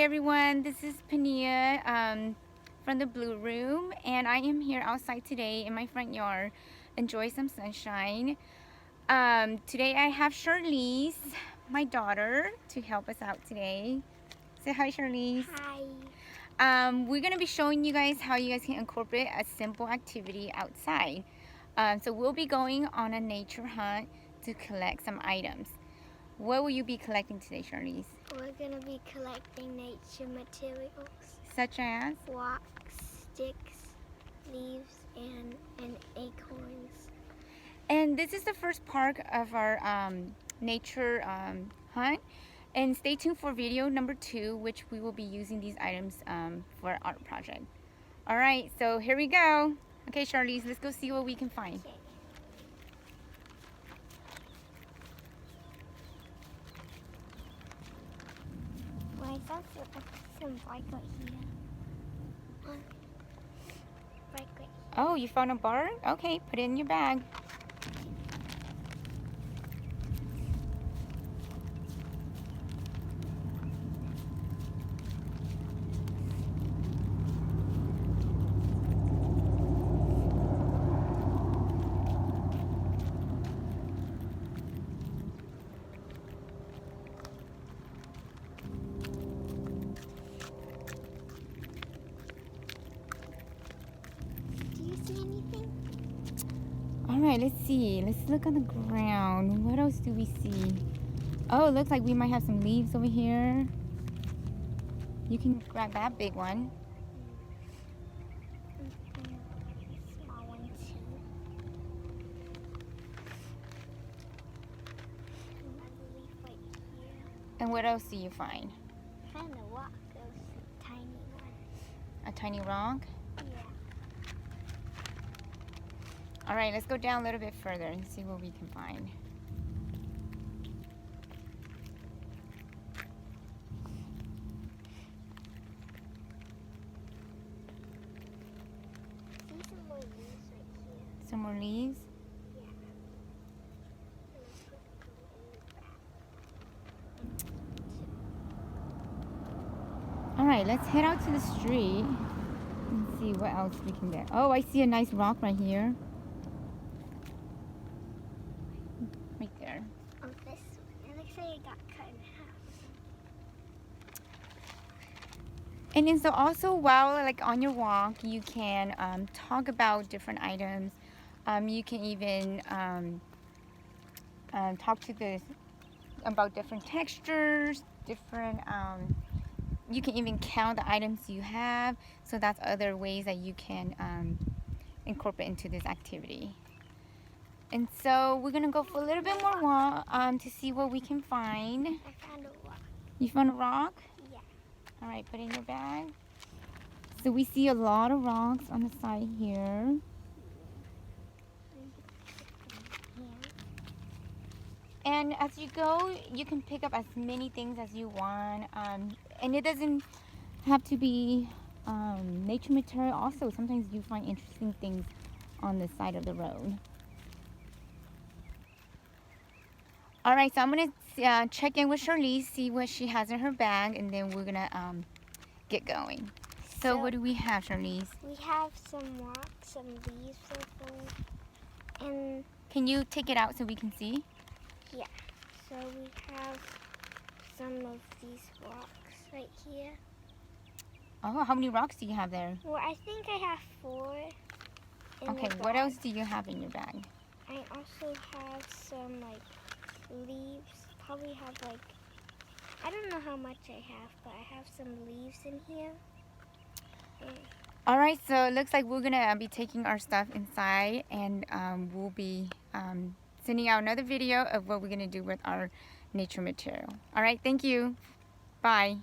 Hey everyone, this is Panhia from the Blue Room, and I am here outside today in my front yard. Enjoy some sunshine. Today I have Charlize, my daughter, to help us out today. Say hi, Charlize. Hi. We're going to be showing you guys how you guys can incorporate a simple activity outside. So we'll be going on a nature hunt to collect some items. What will you be collecting today, Charlize? We're going to be collecting nature materials. Such as? Rocks, sticks, leaves, and acorns. And this is the first part of our nature hunt. And stay tuned for video number 2, which we will be using these items for our art project. All right, so here we go. Okay, Charlize, let's go see what we can find. Okay. Well, I found some bark right here. Bark right here. Oh, you found a bark? Okay, put it in your bag. Do you see anything? All right, let's see. Let's look on the ground. What else do we see? Oh, it looks like we might have some leaves over here. You can grab that big one. Small one too. Another leaf right here. And what else do you find? I found a rock. There's a tiny one. A tiny rock? Yeah. All right, let's go down a little bit further and see what we can find. See some more leaves right here. Some more leaves? Yeah. All right, let's head out to the street and see what else we can get. Oh, I see a nice rock right here. Right there. Oh, this one. It looks like it got cut in half. And then so also while like on your walk, you can talk about different items. You can even talk to the about different textures, different. You can even count the items you have. So that's other ways that you can incorporate into this activity. And so we're gonna go for a little bit more walk to see what we can find. I found a rock. You found a rock? Yeah. All right, put it in your bag. So we see a lot of rocks on the side here. And as you go, you can pick up as many things as you want. And it doesn't have to be nature material. Also, sometimes you find interesting things on the side of the road. All right, so I'm gonna check in with Charlize, see what she has in her bag, and then we're gonna get going. So what do we have, Charlize? We have some rocks, some leaves so far. And Can you take it out so we can see? yeah. So we have some of these rocks right here. Oh, how many rocks do you have there? Well, I think I have 4 in Okay, the what bag. else do you have in your bag? I also have some like leaves. Probably have like, I don't know how much I have, but I have some leaves in here. All right, so it looks like we're gonna be taking our stuff inside, and we'll be sending out another video of what we're gonna do with our nature material. All right, thank you. Bye.